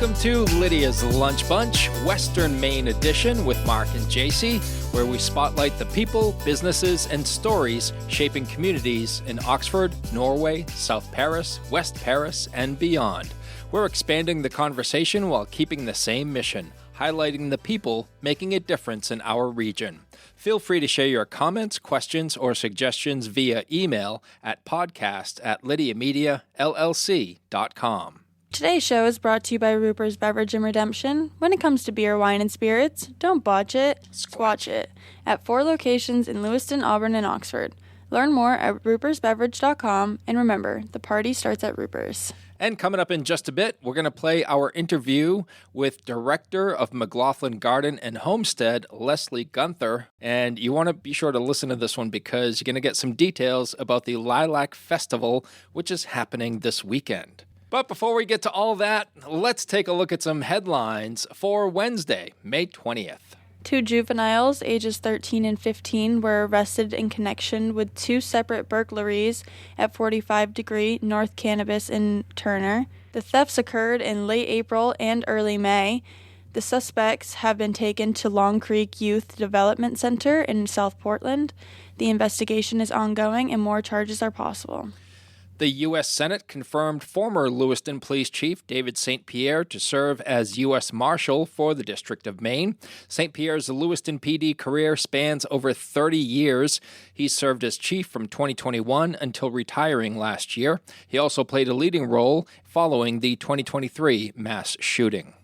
Welcome to Lydia's Lunch Bunch, Western Maine edition with Mark and Jacey, where we spotlight the people, businesses, and stories shaping communities in Oxford, Norway, South Paris, West Paris, and beyond. We're expanding the conversation while keeping the same mission, highlighting the people making a difference in our region. Feel free to share your comments, questions, or suggestions via email at podcast@lydiamediallc.com. Today's show is brought to you by Ruper's Beverage and Redemption. When it comes to beer, wine, and spirits, don't botch it, squatch it. At 4 locations in Lewiston, Auburn, and Oxford. Learn more at rupersbeverage.com, and remember, the party starts at Ruper's. And coming up in just a bit, we're going to play our interview with Director of McLaughlin Garden and Homestead, Leslie Guenther. And you want to be sure to listen to this one because you're going to get some details about the Lilac Festival, which is happening this weekend. But before we get to all that, let's take a look at some headlines for Wednesday, May 20th. 2 juveniles, ages 13 and 15, were arrested in connection with 2 separate burglaries at 45 Degree North Cannabis in Turner. The thefts occurred in late April and early May. The suspects have been taken to Long Creek Youth Development Center in South Portland. The investigation is ongoing and more charges are possible. The U.S. Senate confirmed former Lewiston Police Chief David St. Pierre to serve as U.S. Marshal for the District of Maine. St. Pierre's Lewiston PD career spans over 30 years. He served as chief from 2021 until retiring last year. He also played a leading role following the 2023 mass shooting.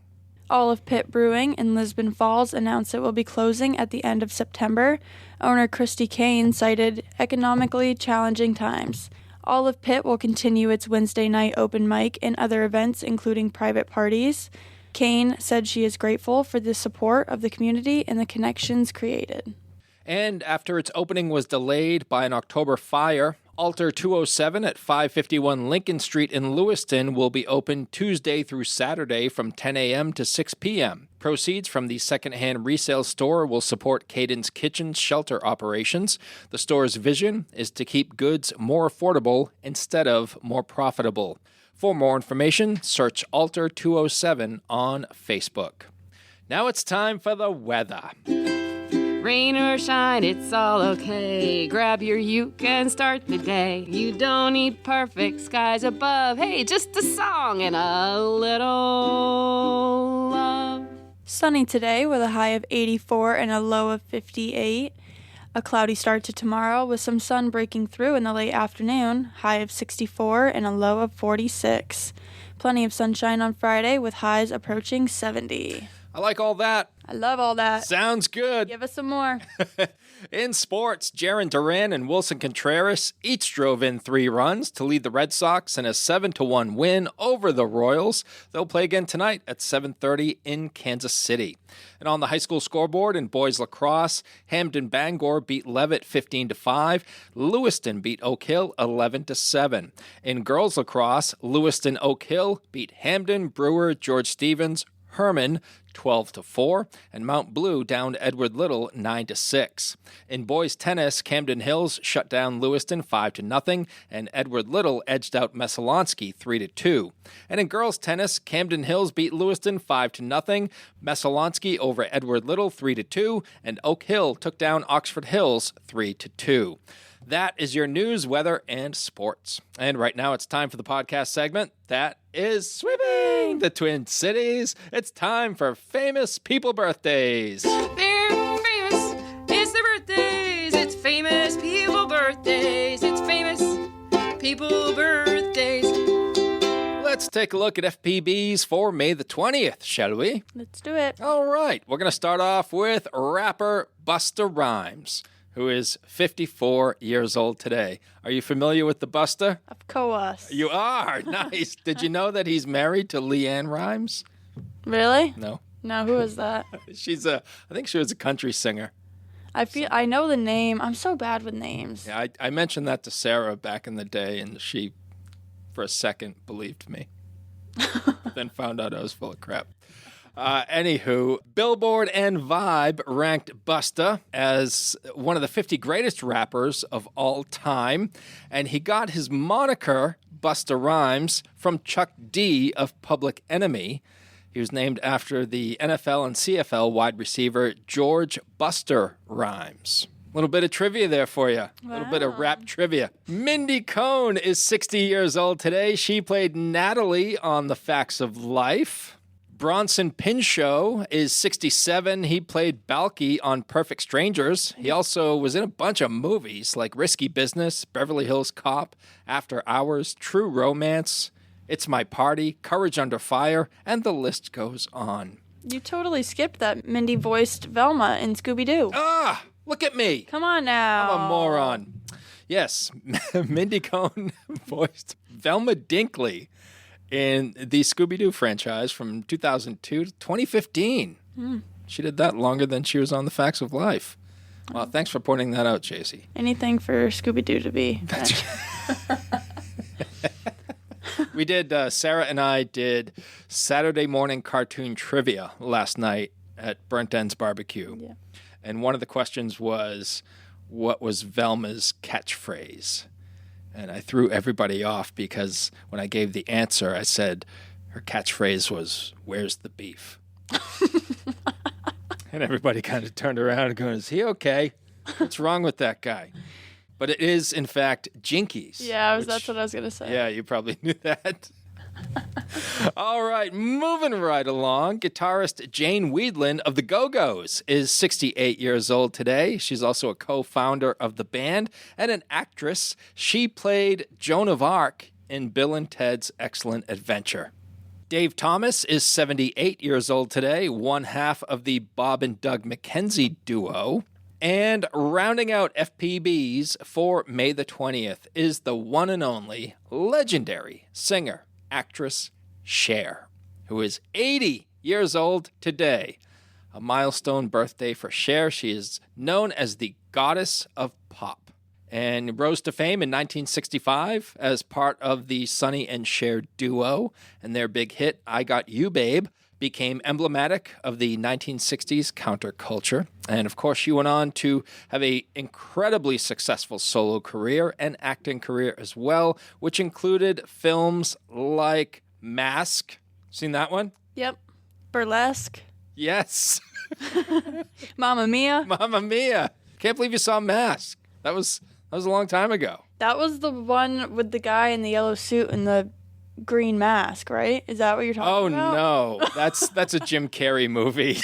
Olive Pit Brewing in Lisbon Falls announced it will be closing at the end of September. Owner Christy Kane cited economically challenging times. Olive Pit will continue its Wednesday night open mic and other events, including private parties. Kane said she is grateful for the support of the community and the connections created. And after its opening was delayed by an October fire, Altar 207 at 551 Lincoln Street in Lewiston will be open Tuesday through Saturday from 10 a.m. to 6 p.m. Proceeds from the secondhand resale store will support Caden's Kitchen shelter operations. The store's vision is to keep goods more affordable instead of more profitable. For more information, search Altar 207 on Facebook. Now it's time for the weather. Rain or shine, it's all okay. Grab your uke and start the day. You don't need perfect skies above. Hey, just a song and a little love. Sunny today with a high of 84 and a low of 58. A cloudy start to tomorrow with some sun breaking through in the late afternoon. High of 64 and a low of 46. Plenty of sunshine on Friday with highs approaching 70. I like all that. I love all that. Sounds good. Give us some more. In sports, Jaron Duran and Wilson Contreras each drove in 3 runs to lead the Red Sox in a 7-1 win over the Royals. They'll play again tonight at 7:30 in Kansas City. And on the high school scoreboard in boys lacrosse, Hamden Bangor beat Leavitt 15-5. Lewiston beat Oak Hill 11-7. In girls lacrosse, Lewiston Oak Hill beat Hamden, Brewer, George Stevens, Herman 12-4, and Mount Blue downed Edward Little 9-6. In boys tennis, Camden Hills shut down Lewiston 5-0, and Edward Little edged out Messalonsky 3-2. And in girls tennis, Camden Hills beat Lewiston 5-0, Messalonsky over Edward Little 3-2, and Oak Hill took down Oxford Hills 3-2. That is your news, weather, and sports. And right now it's time for the podcast segment that is sweeping the Twin Cities. It's time for famous people birthdays. They're famous. It's their birthdays. It's famous people birthdays. It's famous people birthdays. Let's take a look at FPBs for May the 20th, shall we? Let's do it. All right. We're going to start off with rapper Busta Rhymes, who is 54 years old today. Are you familiar with the Busta? Of course. You are. Nice. Did you know that he's married to Leanne Rhymes? Really? No. No, who is that? I think she was a country singer. I know the name. I'm so bad with names. Yeah, I mentioned that to Sarah back in the day, and she, for a second, believed me. Then found out I was full of crap. Anywho, Billboard and Vibe ranked Busta as one of the 50 greatest rappers of all time, and he got his moniker, Busta Rhymes, from Chuck D of Public Enemy. He was named after the NFL and CFL wide receiver George Buster Rhymes. A little bit of trivia there for you. A little bit of rap trivia. Mindy Cohn is 60 years old today. She played Natalie on The Facts of Life. Bronson Pinchot is 67. He played Balky on Perfect Strangers. He also was in a bunch of movies like Risky Business, Beverly Hills Cop, After Hours, True Romance, It's My Party, Courage Under Fire, and the list goes on. You totally skipped that Mindy voiced Velma in Scooby-Doo. Ah! Look at me. Come on now. I'm a moron. Yes, Mindy Cohn voiced Velma Dinkley in the Scooby-Doo franchise from 2002 to 2015. She did that longer than she was on The Facts of Life. Well, thanks for pointing that out, Jacey. Anything for Scooby-Doo to be. We did, Sarah and I did Saturday morning cartoon trivia last night at Burnt Ends Barbecue. Yeah. And one of the questions was, what was Velma's catchphrase? And I threw everybody off because when I gave the answer, I said her catchphrase was, "Where's the beef?" And everybody kind of turned around and goes, "Is he okay? What's wrong with that guy?" But it is, in fact, Jinkies. Yeah, that's what I was going to say. Yeah, you probably knew that. All right, moving right along. Guitarist Jane Weedland of the Go-Go's is 68 years old today. She's also a co-founder of the band and an actress. She played Joan of Arc in Bill and Ted's Excellent Adventure. Dave Thomas is 78 years old today, one half of the Bob and Doug McKenzie duo. And rounding out FPBs for May the 20th is the one and only legendary singer, actress Cher, who is 80 years old today. A milestone birthday for Cher. She is known as the goddess of pop and rose to fame in 1965 as part of the Sonny and Cher duo, and their big hit, I Got You, Babe, became emblematic of the 1960s counterculture. And of course, she went on to have an incredibly successful solo career and acting career as well, which included films like Mask. Seen that one? Yep. Burlesque. Yes. Mamma Mia. Mamma Mia. Can't believe you saw Mask. That was a long time ago. That was the one with the guy in the yellow suit and the green mask, right? Is that what you're talking about? Oh no, that's a Jim Carrey movie.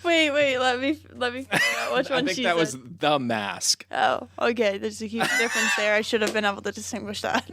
wait, let me figure out which one I think that was The Mask. Oh, okay. There's a huge difference there. I should have been able to distinguish that.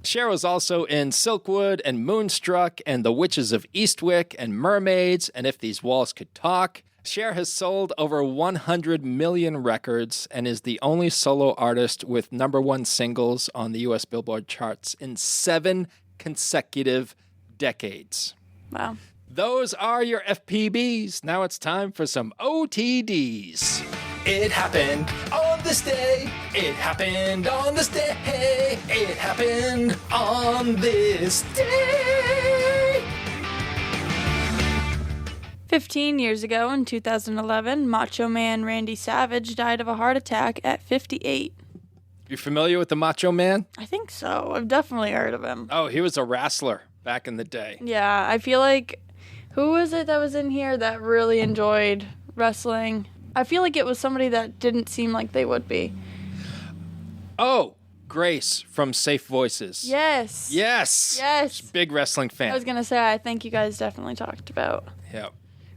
Cher was also in Silkwood and Moonstruck and The Witches of Eastwick and Mermaids and If These Walls Could Talk. Cher has sold over 100 million records and is the only solo artist with #1 singles on the U.S. Billboard charts in 7 consecutive decades. Wow. Those are your FPBs. Now it's time for some OTDs. It happened on this day. It happened on this day. It happened on this day. 15 years ago, in 2011, Macho Man Randy Savage died of a heart attack at 58. You familiar with the Macho Man? I think so. I've definitely heard of him. Oh, he was a wrestler back in the day. Yeah, I feel like, who was it that was in here that really enjoyed wrestling? I feel like it was somebody that didn't seem like they would be. Oh, Grace from Safe Voices. Yes. Yes. Yes. Big wrestling fan. I was going to say, I think you guys definitely talked about. Yeah.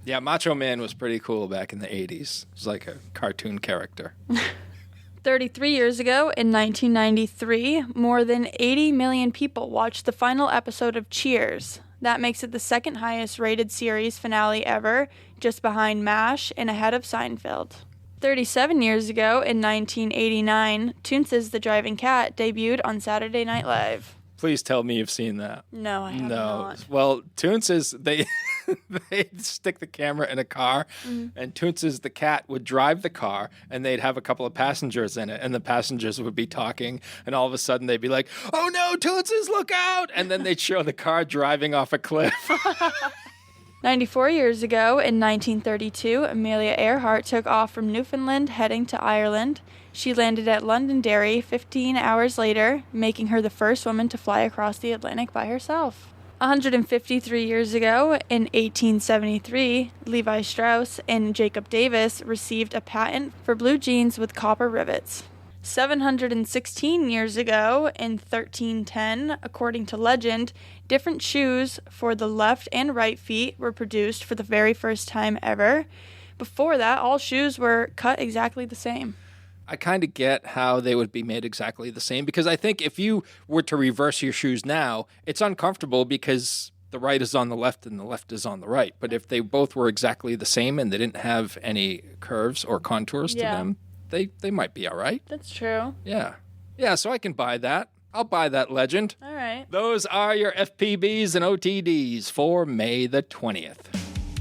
Yeah, Macho Man was pretty cool back in the 80s. It was like a cartoon character. 33 years ago, in 1993, more than 80 million people watched the final episode of Cheers. That makes it the second highest rated series finale ever, just behind MASH and ahead of Seinfeld. 37 years ago, in 1989, Toonces the Driving Cat debuted on Saturday Night Live. Please tell me you've seen that. No, I have not. Well, Toonces, they stick the camera in a car, and Toonces the cat would drive the car, and they'd have a couple of passengers in it, and the passengers would be talking, and all of a sudden they'd be like, "Oh no, Toonces, look out!" And then they'd show the car driving off a cliff. 94 years ago, in 1932, Amelia Earhart took off from Newfoundland heading to Ireland. She landed at Londonderry 15 hours later, making her the first woman to fly across the Atlantic by herself. 153 years ago, in 1873, Levi Strauss and Jacob Davis received a patent for blue jeans with copper rivets. 716 years ago, in 1310, according to legend, different shoes for the left and right feet were produced for the very first time ever. Before that, all shoes were cut exactly the same. I kind of get how they would be made exactly the same, because I think if you were to reverse your shoes now, it's uncomfortable because the right is on the left and the left is on the right. But if they both were exactly the same and they didn't have any curves or contours to them, they might be all right. That's true. Yeah. Yeah, so I can buy that. I'll buy that legend. All right. Those are your FPBs and OTDs for May the 20th.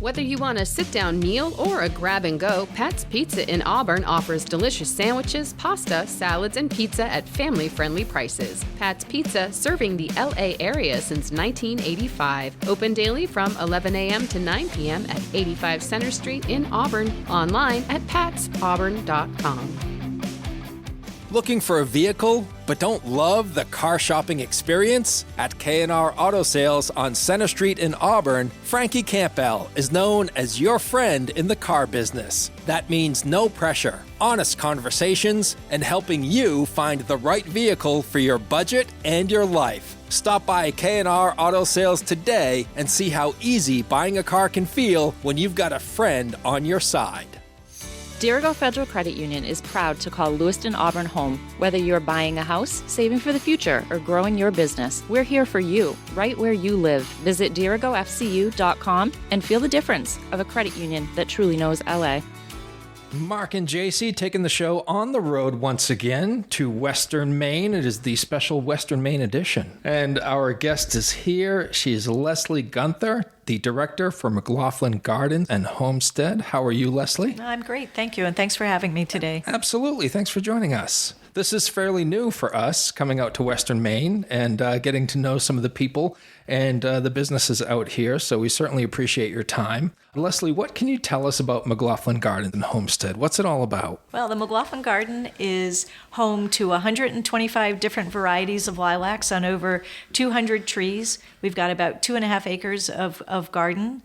Whether you want a sit-down meal or a grab-and-go, Pat's Pizza in Auburn offers delicious sandwiches, pasta, salads, and pizza at family-friendly prices. Pat's Pizza, serving the L.A. area since 1985. Open daily from 11 a.m. to 9 p.m. at 85 Center Street in Auburn. Online at patsauburn.com. Looking for a vehicle but don't love the car shopping experience? At K&R Auto Sales on Center Street in Auburn, Frankie Campbell is known as your friend in the car business. That means no pressure, honest conversations, and helping you find the right vehicle for your budget and your life. Stop by K&R Auto Sales today and see how easy buying a car can feel when you've got a friend on your side. Dirigo Federal Credit Union is proud to call Lewiston Auburn home. Whether you're buying a house, saving for the future, or growing your business, we're here for you, right where you live. Visit dirigofcu.com and feel the difference of a credit union that truly knows LA. Mark and Jacey taking the show on the road once again to Western Maine. It is the special Western Maine edition. And our guest is here. She is Leslie Guenther, the director for McLaughlin Garden and Homestead. How are you, Leslie? I'm great. Thank you. And thanks for having me today. Absolutely. Thanks for joining us. This is fairly new for us, coming out to Western Maine and getting to know some of the people and the businesses out here. So we certainly appreciate your time. Leslie, what can you tell us about McLaughlin Garden and Homestead? What's it all about? Well, the McLaughlin Garden is home to 125 different varieties of lilacs on over 200 trees. We've got about 2.5 acres of garden.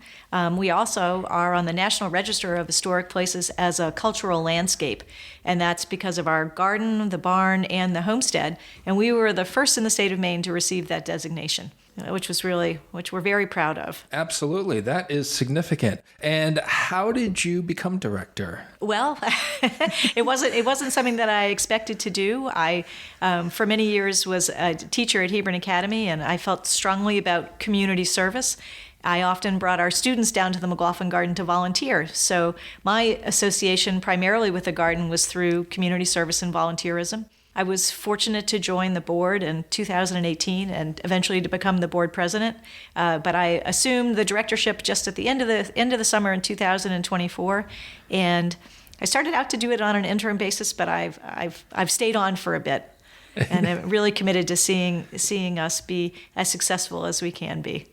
We also are on the National Register of Historic Places as a cultural landscape, and that's because of our garden, the barn, and the homestead. And we were the first in the state of Maine to receive that designation, which we're very proud of. Absolutely. That is significant. And how did you become director? Well, it wasn't something that I expected to do. I, for many years, was a teacher at Hebron Academy, and I felt strongly about community service. I often brought our students down to the McLaughlin Garden to volunteer. So my association primarily with the garden was through community service and volunteerism. I was fortunate to join the board in 2018 and eventually to become the board president. But I assumed the directorship just at the end of the summer in 2024, and I started out to do it on an interim basis. But I've stayed on for a bit, and I'm really committed to seeing us be as successful as we can be.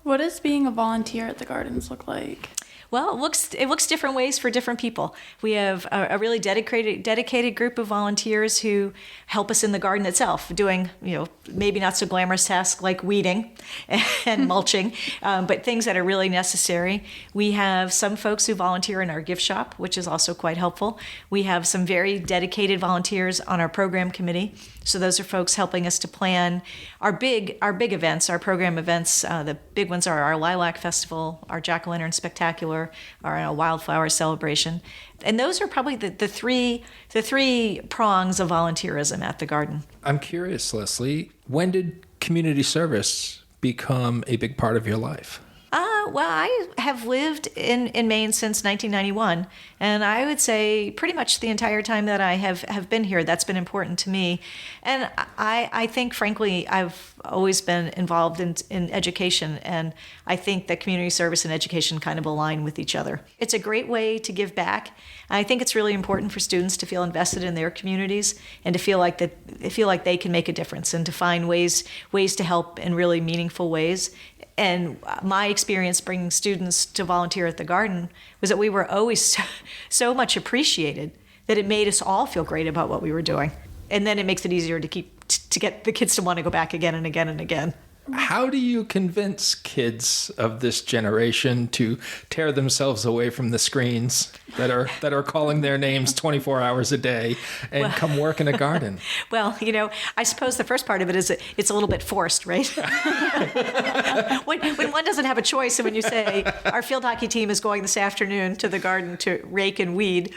What does being a volunteer at the gardens look like? Well, it looks different ways for different people. We have a really dedicated group of volunteers who help us in the garden itself, doing maybe not so glamorous tasks like weeding and mulching, but things that are really necessary. We have some folks who volunteer in our gift shop, which is also quite helpful. We have some very dedicated volunteers on our program committee. So those are folks helping us to plan our big events, our program events. The big ones are our Lilac Festival, our Jack-o'-lantern Spectacular, our Wildflower Celebration. And those are probably the three prongs of volunteerism at the garden. I'm curious, Leslie, when did community service become a big part of your life? Well, I have lived in Maine since 1991, and I would say pretty much the entire time that I have been here, that's been important to me. And I think, frankly, I've always been involved in education, and I think that community service and education kind of align with each other. It's a great way to give back. I think it's really important for students to feel invested in their communities and to feel like they can make a difference and to find ways to help in really meaningful ways. And my experience bringing students to volunteer at the garden was that we were always so much appreciated that it made us all feel great about what we were doing. And then it makes it easier to get the kids to want to go back again and again and again. How do you convince kids of this generation to tear themselves away from the screens that are calling their names 24 hours a day and come work in a garden? Well, I suppose the first part of it is it's a little bit forced, right? when one doesn't have a choice, and when you say, our field hockey team is going this afternoon to the garden to rake and weed,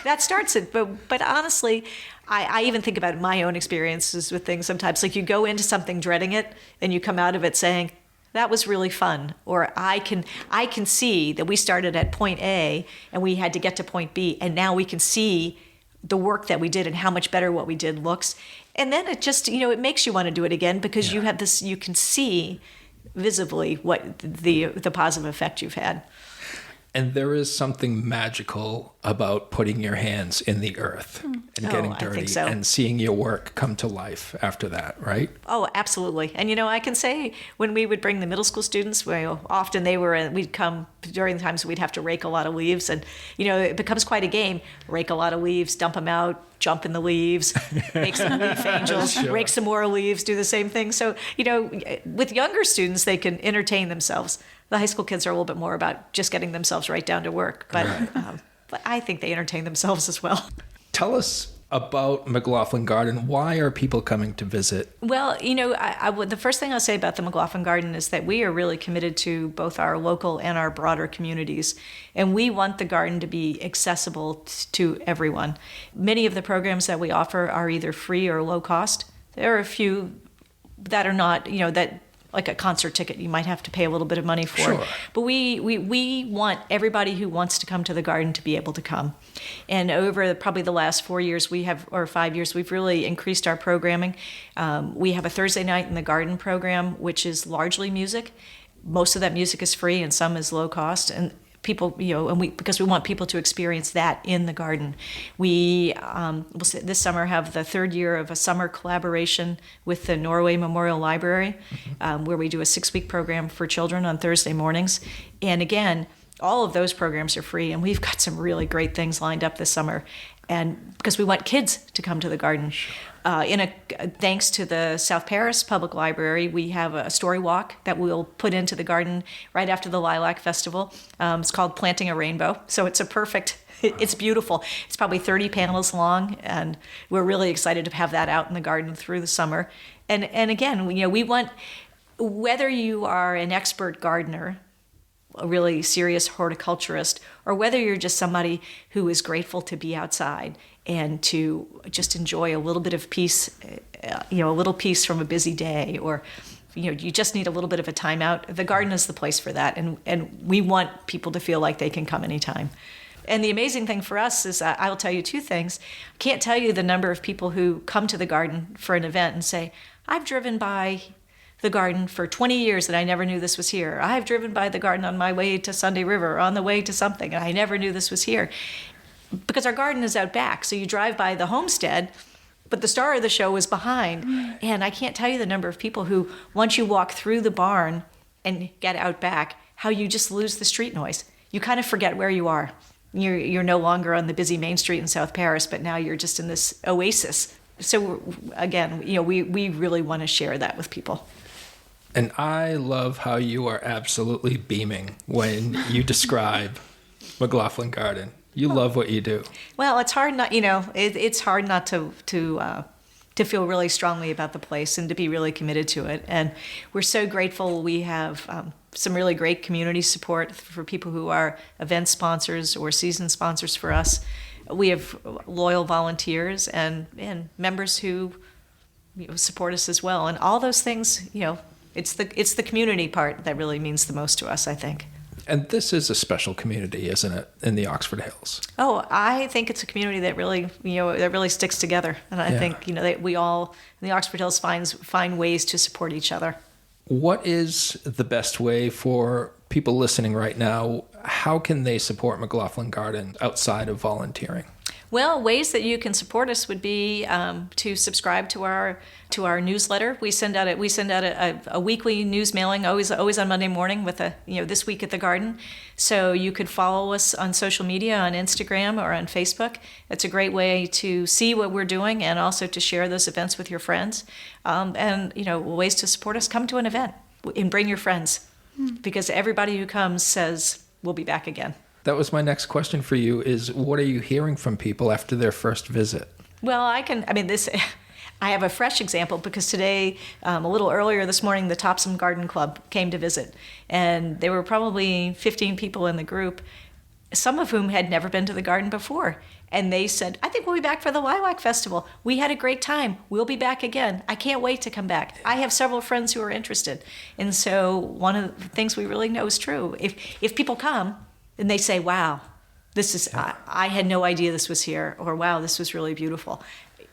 that starts it. But honestly, I even think about my own experiences with things sometimes. Like, you go into something dreading it, and you come out of it saying, that was really fun. Or I can see that we started at point A and we had to get to point B, and now we can see the work that we did and how much better what we did looks. And then it just, it makes you want to do it again, because you have this, you can see visibly what the positive effect you've had. And there is something magical about putting your hands in the earth and getting dirty, I think so. And seeing your work come to life after that, right? Oh, absolutely. And, I can say when we would bring the middle school students, often we'd come during the times we'd have to rake a lot of leaves. And, it becomes quite a game. Rake a lot of leaves, dump them out, jump in the leaves, make some leaf angels, Sure. Rake some more leaves, do the same thing. So, with younger students, they can entertain themselves. The high school kids are a little bit more about just getting themselves right down to work. But, but I think they entertain themselves as well. Tell us about McLaughlin Garden. Why are people coming to visit? Well, the first thing I'll say about the McLaughlin Garden is that we are really committed to both our local and our broader communities. And we want the garden to be accessible to everyone. Many of the programs that we offer are either free or low cost. There are a few that are not, that, like a concert ticket, you might have to pay a little bit of money for. Sure. But we want everybody who wants to come to the garden to be able to come. And over probably the last 4 years, or 5 years, we've really increased our programming. We have a Thursday night in the garden program, which is largely music. Most of that music is free and some is low cost. And people, because we want people to experience that in the garden. We will this summer have the third year of a summer collaboration with the Norway Memorial Library, where we do a 6-week program for children on Thursday mornings. And again, all of those programs are free, and we've got some really great things lined up this summer. And because we want kids to come to the garden. Thanks to the South Paris Public Library, we have a story walk that we'll put into the garden right after the Lilac Festival. It's called Planting a Rainbow. So it's it's beautiful. It's probably 30 panels long, and we're really excited to have that out in the garden through the summer. And again, we want, whether you are an expert gardener, a really serious horticulturist, or whether you're just somebody who is grateful to be outside and to just enjoy a little bit of peace, a little peace from a busy day, or you just need a little bit of a time out, the garden is the place for that. And we want people to feel like they can come anytime. And the amazing thing for us is, I'll tell you 2 things. I can't tell you the number of people who come to the garden for an event and say, I've driven by the garden for 20 years and I never knew this was here. I've driven by the garden on my way to Sunday River, on the way to something, and I never knew this was here. Because our garden is out back, so you drive by the homestead, but the star of the show is behind. And I can't tell you the number of people who, once you walk through the barn and get out back, how you just lose the street noise. You kind of forget where you are. You're no longer on the busy main street in South Paris, but now you're just in this oasis. So again, we really want to share that with people. And I love how you are absolutely beaming when you describe McLaughlin Garden. You love what you do. Well, it's hard not, it's hard not to feel really strongly about the place and to be really committed to it. And we're so grateful. We have some really great community support for people who are event sponsors or season sponsors for us. We have loyal volunteers and members who support us as well. And all those things, it's the community part that really means the most to us, I think. And this is a special community, isn't it, in the Oxford Hills? Oh, I think it's a community that really sticks together, and I think that we all in the Oxford Hills find ways to support each other. What is the best way for people listening right now how can they support McLaughlin Garden outside of volunteering? Well, ways that you can support us would be to subscribe to our newsletter. We send out a weekly news mailing, always on Monday morning with this week at the garden. So you could follow us on social media, on Instagram or on Facebook. It's a great way to see what we're doing and also to share those events with your friends. And ways to support us: come to an event and bring your friends, because everybody who comes says we'll be back again. That was my next question for you, is what are you hearing from people after their first visit? Well, I have a fresh example because today, a little earlier this morning, the Topsom Garden Club came to visit. And there were probably 15 people in the group, some of whom had never been to the garden before. And they said, I think we'll be back for the Lilac Festival. We had a great time. We'll be back again. I can't wait to come back. I have several friends who are interested. And so one of the things we really know is true. If people come, and they say, wow, I had no idea this was here, or wow, this was really beautiful,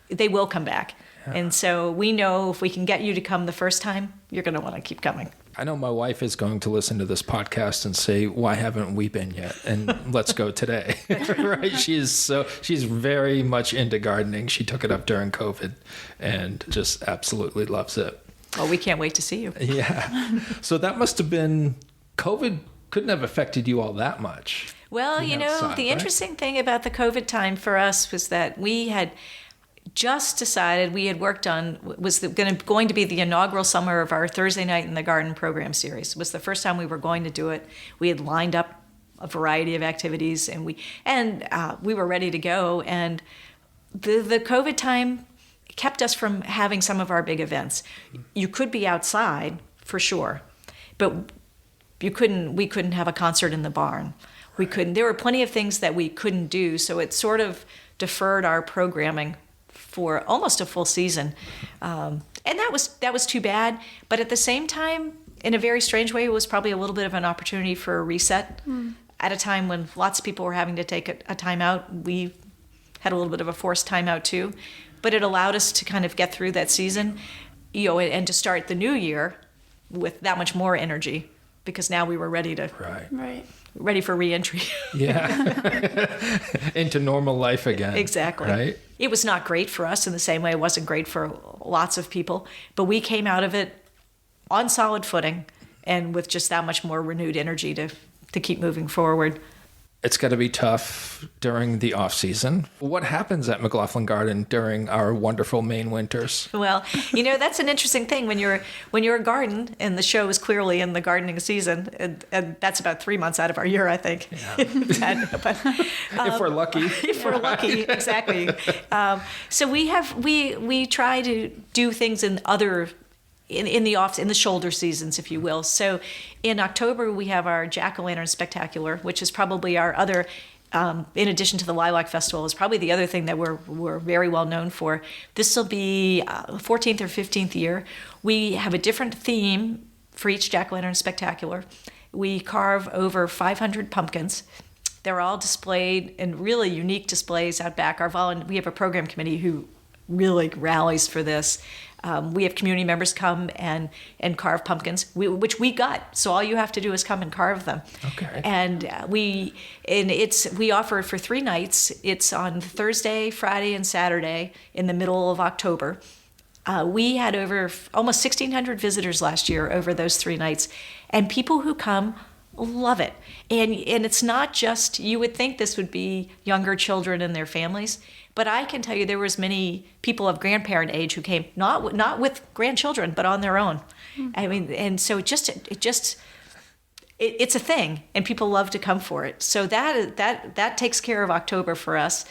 they will come back. Yeah. And so we know if we can get you to come the first time, you're going to want to keep coming. I know my wife is going to listen to this podcast and say, why haven't we been yet? And let's go today. Right? She's very much into gardening. She took it up during COVID and just absolutely loves it. Well, we can't wait to see you. Yeah. So that must have been COVID. Couldn't have affected you all that much. Well, the interesting thing about the COVID time for us was that we had just decided, we had worked on, was going to be the inaugural summer of our Thursday Night in the Garden program series. It was the first time we were going to do it. We had lined up a variety of activities, and we were ready to go. And the COVID time kept us from having some of our big events. You could be outside, for sure, but we couldn't have a concert in the barn. There were plenty of things that we couldn't do, so it sort of deferred our programming for almost a full season. And that was too bad, but at the same time, in a very strange way, it was probably a little bit of an opportunity for a reset. At a time when lots of people were having to take a time out, we had a little bit of a forced time out too, but it allowed us to kind of get through that season, and to start the new year with that much more energy. Because now we were ready for re-entry. Yeah. Into normal life again. Exactly. Right? It was not great for us in the same way it wasn't great for lots of people, but we came out of it on solid footing and with just that much more renewed energy to keep moving forward. It's got to be tough during the off season. What happens at McLaughlin Garden during our wonderful Maine winters? Well, that's an interesting thing when you're a garden, and the show is clearly in the gardening season, and that's about 3 months out of our year, I think. Yeah. If we're lucky. If we're lucky, exactly. So we try to do things in other. In the shoulder seasons, if you will. So in October, we have our Jack-o'-lantern Spectacular, which is probably our other, in addition to the Lilac Festival, is probably the other thing that we're very well known for. This will be 14th or 15th year. We have a different theme for each Jack-o'-lantern Spectacular. We carve over 500 pumpkins. They're all displayed in really unique displays out back. We have a program committee who really rallies for this. We have community members come and carve pumpkins, which we got. So all you have to do is come and carve them. Okay. And we offer it for 3 nights. It's on Thursday, Friday, and Saturday in the middle of October. We had over almost 1,600 visitors last year over those 3 nights, and people who come love it. And it's not just, you would think this would be younger children and their families, but I can tell you there was many people of grandparent age who came, not with grandchildren, but on their own. Mm-hmm. I mean, and so it's a thing, and people love to come for it. So that takes care of October for us.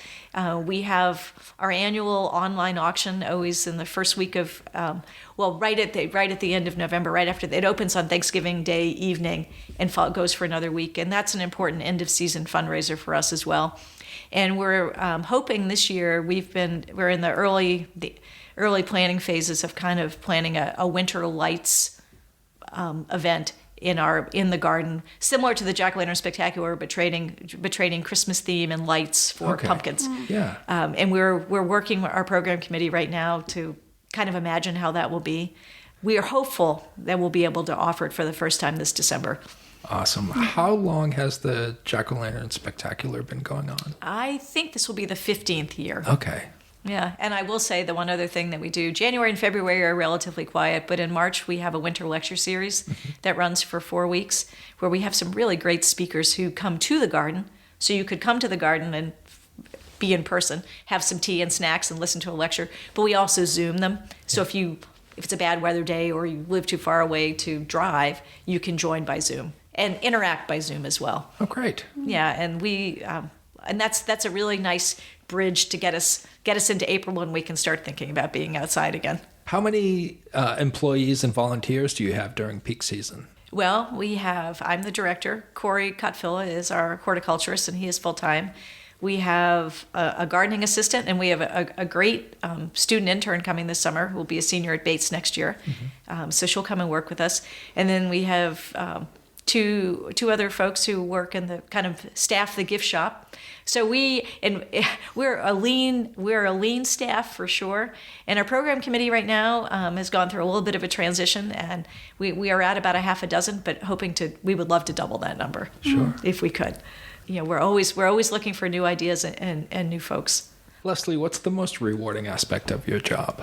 We have our annual online auction always in the first week of, right at the end of November, right after it opens on Thanksgiving Day evening and goes for another week, and that's an important end of season fundraiser for us as well. And we're hoping this year we're in the early planning phases of kind of planning a winter lights event in the garden, similar to the Jack-o'-lantern Spectacular, but trading Christmas theme and lights for pumpkins. Yeah. And we're working with our program committee right now to kind of imagine how that will be. We are hopeful that we'll be able to offer it for the first time this December. Awesome. How long has the Jack-o'-lantern Spectacular been going on? I think this will be the 15th year. Okay. Yeah, and I will say the one other thing that we do, January and February are relatively quiet, but in March we have a winter lecture series that runs for 4 weeks where we have some really great speakers who come to the garden. So you could come to the garden and be in person, have some tea and snacks and listen to a lecture, but we also Zoom them. So if it's a bad weather day or you live too far away to drive, you can join by Zoom and interact by Zoom as well. Oh, great. Yeah, and and that's a really nice bridge to get us into April when we can start thinking about being outside again. How many employees and volunteers do you have during peak season? Well, I'm the director. Corey Cutfilla is our horticulturist, and he is full-time. We have a gardening assistant, and we have a great student intern coming this summer who will be a senior at Bates next year. So she'll come and work with us. And then we have two other folks who work in the kind of staff the gift shop. So we're a lean staff for sure. And our program committee right now has gone through a little bit of a transition, and we are at about a half a dozen, but we would love to double that number. Sure. If we could. We're always looking for new ideas and new folks. Leslie, what's the most rewarding aspect of your job?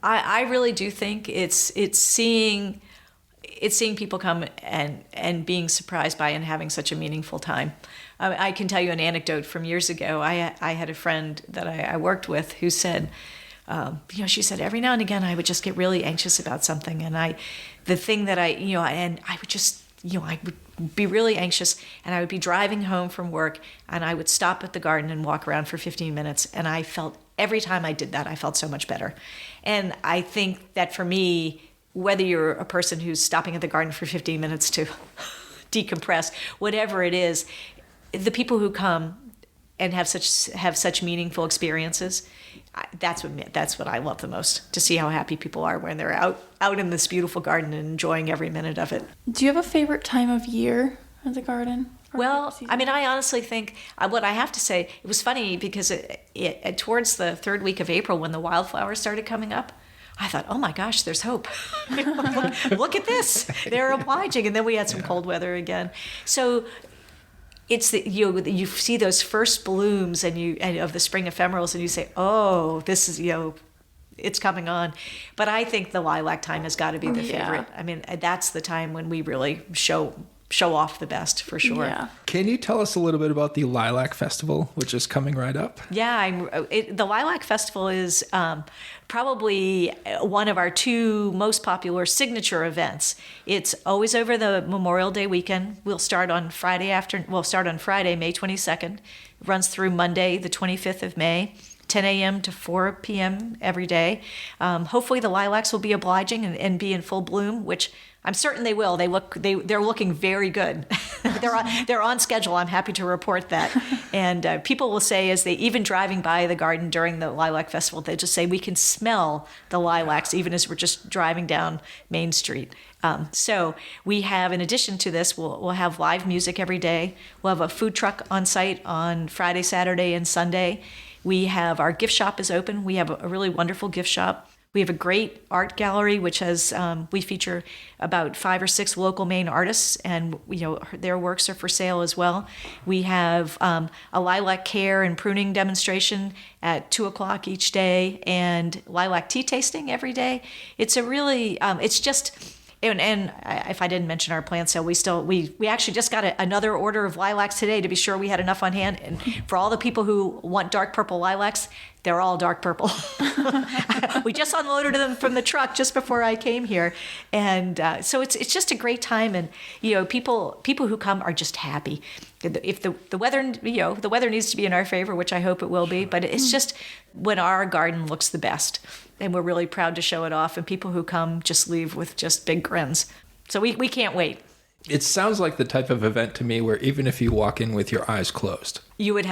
I really do think it's seeing people come and being surprised by and having such a meaningful time. I can tell you an anecdote from years ago. I had a friend that I worked with who said, she said every now and again I would just get really anxious about something, and I would be really anxious, and I would be driving home from work, and I would stop at the garden and walk around for 15 minutes, and I felt every time I did that, I felt so much better. And I think that for me, whether you're a person who's stopping at the garden for 15 minutes to decompress, whatever it is, the people who come and have such meaningful experiences, that's what I love the most, to see how happy people are when they're out in this beautiful garden and enjoying every minute of it. Do you have a favorite time of year at the garden? Well, I honestly think what I have to say, it was funny because it towards the third week of April when the wildflowers started coming up, I thought, oh my gosh, there's hope. Look at this. They're obliging. And then we had some cold weather again. So it's you see those first blooms and of the spring ephemerals, and you say, oh, this is, it's coming on. But I think the lilac time has got to be the favorite. I mean, that's the time when we really show off the best, for sure. Yeah. Can you tell us a little bit about the Lilac Festival, which is coming right up? Yeah, the Lilac Festival is probably one of our two most popular signature events. It's always over the Memorial Day weekend. We'll start on Friday, May 22nd. It runs through Monday, the 25th of May. 10 a.m. to 4 p.m. every day. Hopefully the lilacs will be obliging and be in full bloom, which I'm certain they will. They're looking very good. They're on schedule. I'm happy to report that. And people will say, as they even driving by the garden during the Lilac Festival, they just say we can smell the lilacs even as we're just driving down Main Street. So we have, in addition to this, we'll have live music every day. We'll have a food truck on site on Friday, Saturday, and Sunday. We have our gift shop is open. We have a really wonderful gift shop. We have a great art gallery, which has we feature about 5 or 6 local Maine artists, and their works are for sale as well. We have a lilac care and pruning demonstration at 2:00 each day, and lilac tea tasting every day. It's a really it's just. And if I didn't mention our plant sale, we actually just got another order of lilacs today to be sure we had enough on hand. And for all the people who want dark purple lilacs, they're all dark purple. We just unloaded them from the truck just before I came here, and so it's just a great time. And people who come are just happy. If the weather needs to be in our favor, which I hope it will be, but it's just when our garden looks the best. And we're really proud to show it off, and people who come just leave with just big grins. So we can't wait. It sounds like the type of event to me where even if you walk in with your eyes closed, you would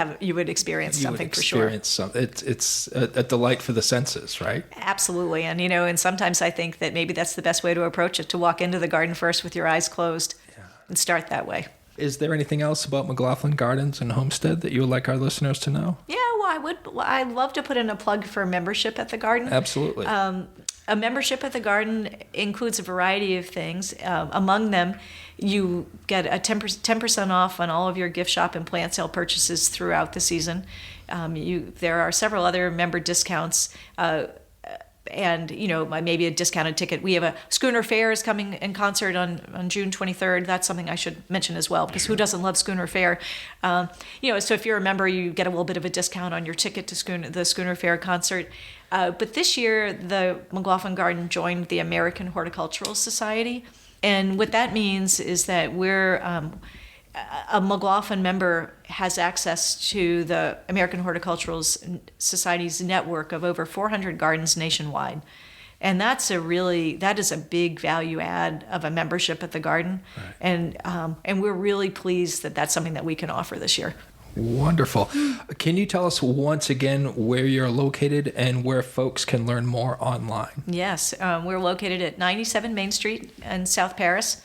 experience something for sure. It's a delight for the senses, right? Absolutely. And sometimes I think that maybe that's the best way to approach it, to walk into the garden first with your eyes closed and start that way. Is there anything else about McLaughlin Gardens and Homestead that you would like our listeners to know? Yeah, well, I'd love to put in a plug for membership at the garden. Absolutely. A membership at the garden includes a variety of things. Among them, you get a 10% off on all of your gift shop and plant sale purchases throughout the season. There are several other member discounts. And, maybe a discounted ticket. We have a Schooner Fair is coming in concert on June 23rd. That's something I should mention as well, because who doesn't love Schooner Fair? So if you're a member, you get a little bit of a discount on your ticket to the Schooner Fair concert. But this year, the McLaughlin Garden joined the American Horticultural Society. And what that means is that a McLaughlin member has access to the American Horticultural Society's network of over 400 gardens nationwide. And that is a big value add of a membership at the garden. Right. And we're really pleased that that's something that we can offer this year. Wonderful. Can you tell us once again where you're located and where folks can learn more online? Yes, we're located at 97 Main Street in South Paris.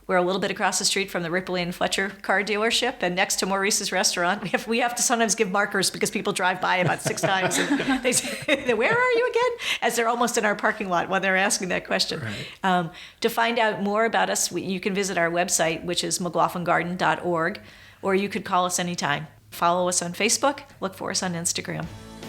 We're a little bit across the street from the Ripley and Fletcher car dealership and next to Maurice's restaurant. We have to sometimes give markers because people drive by about 6 times and they say, "Where are you again?" As they're almost in our parking lot when they're asking that question. Right. To find out more about us, you can visit our website, which is McLaughlinGarden.org, or you could call us anytime. Follow us on Facebook. Look for us on Instagram.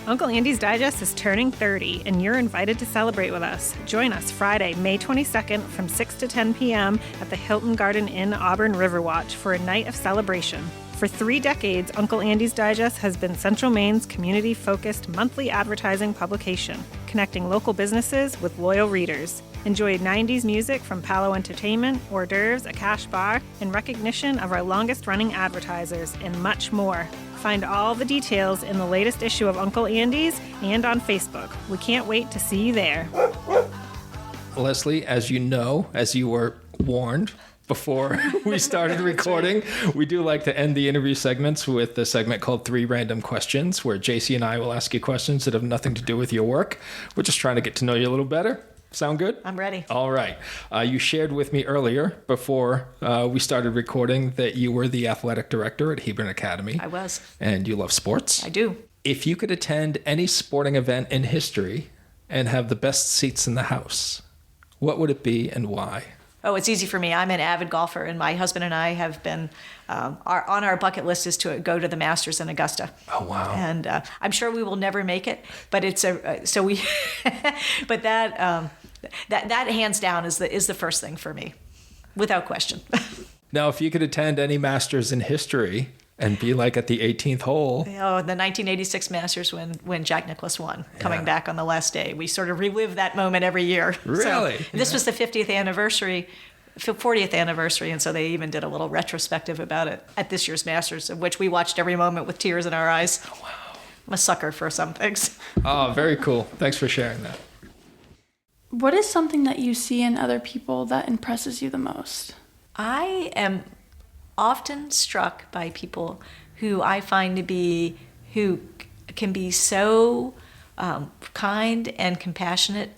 Uncle Andy's Digest is turning 30, and you're invited to celebrate with us. Join us Friday, May 22nd from 6 to 10 p.m. at the Hilton Garden Inn Auburn Riverwatch for a night of celebration. For 3 decades, Uncle Andy's Digest has been Central Maine's community-focused monthly advertising publication, connecting local businesses with loyal readers. Enjoy 90s music from Palo Entertainment, hors d'oeuvres, a cash bar, in recognition of our longest-running advertisers, and much more. Find all the details in the latest issue of Uncle Andy's and on Facebook. We can't wait to see you there. Leslie, as you know, as you were warned before we started recording, we do like to end the interview segments with the segment called 3 Random Questions, where Jacey and I will ask you questions that have nothing to do with your work. We're just trying to get to know you a little better. Sound good? I'm ready. All right. You shared with me earlier, before we started recording, that you were the athletic director at Hebron Academy. I was. And you love sports. I do. If you could attend any sporting event in history and have the best seats in the house, what would it be and why? Oh, it's easy for me. I'm an avid golfer, and my husband and I have been, on our bucket list is to go to the Masters in Augusta. Oh, wow. And I'm sure we will never make it, but but that hands down is the first thing for me, without question. Now, if you could attend any Masters in history and be like at the 18th hole. Oh, the 1986 Masters when Jack Nicklaus won, coming back on the last day. We sort of relive that moment every year. Really? So, this was the 40th anniversary, and so they even did a little retrospective about it at this year's Masters, of which we watched every moment with tears in our eyes. Oh, wow. I'm a sucker for some things. Oh, very cool. Thanks for sharing that. What is something that you see in other people that impresses you the most? I am often struck by people who I find who can be so kind and compassionate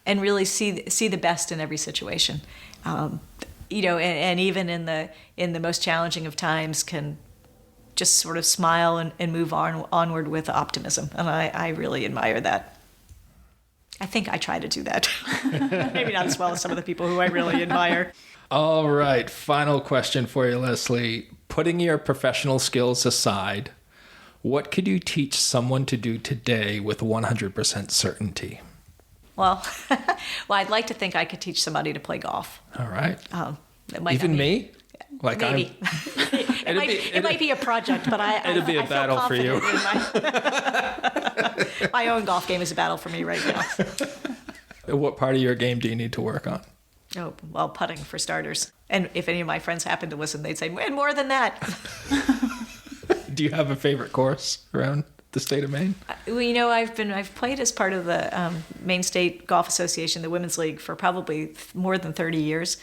and really see the best in every situation. And even in the most challenging of times can just sort of smile and move onward with optimism. And I really admire that. I think I try to do that. Maybe not as well as some of the people who I really admire. All right. Final question for you, Leslie. Putting your professional skills aside, what could you teach someone to do today with 100% certainty? Well, I'd like to think I could teach somebody to play golf. All right. Even me? Like maybe. It might be a project, but it'd be a battle for you. My own golf game is a battle for me right now. What part of your game do you need to work on? Oh, well, putting for starters. And if any of my friends happen to listen, they'd say, and more than that. Do you have a favorite course around the state of Maine? Well, I've played as part of the Maine State Golf Association, the Women's League, for probably more than 30 years.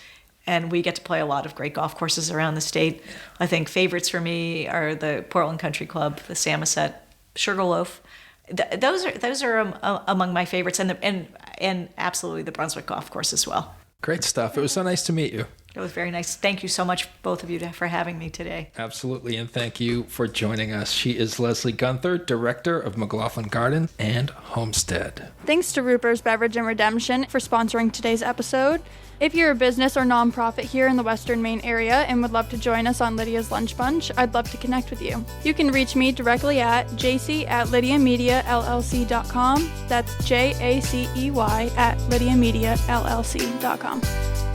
And we get to play a lot of great golf courses around the state. I think favorites for me are the Portland Country Club, the Samoset, Sugarloaf. Those are among my favorites, and absolutely the Brunswick Golf Course as well. Great stuff. It was so nice to meet you. That was very nice. Thank you so much, both of you, for having me today. Absolutely, and thank you for joining us. She is Leslie Guenther, Director of McLaughlin Garden and Homestead. Thanks to Ruper's Beverage and Redemption for sponsoring today's episode. If you're a business or nonprofit here in the Western Maine area and would love to join us on Lydia's Lunch Bunch, I'd love to connect with you. You can reach me directly at jacey@lydiamediallc.com. That's JACEY at lydiamediallc.com.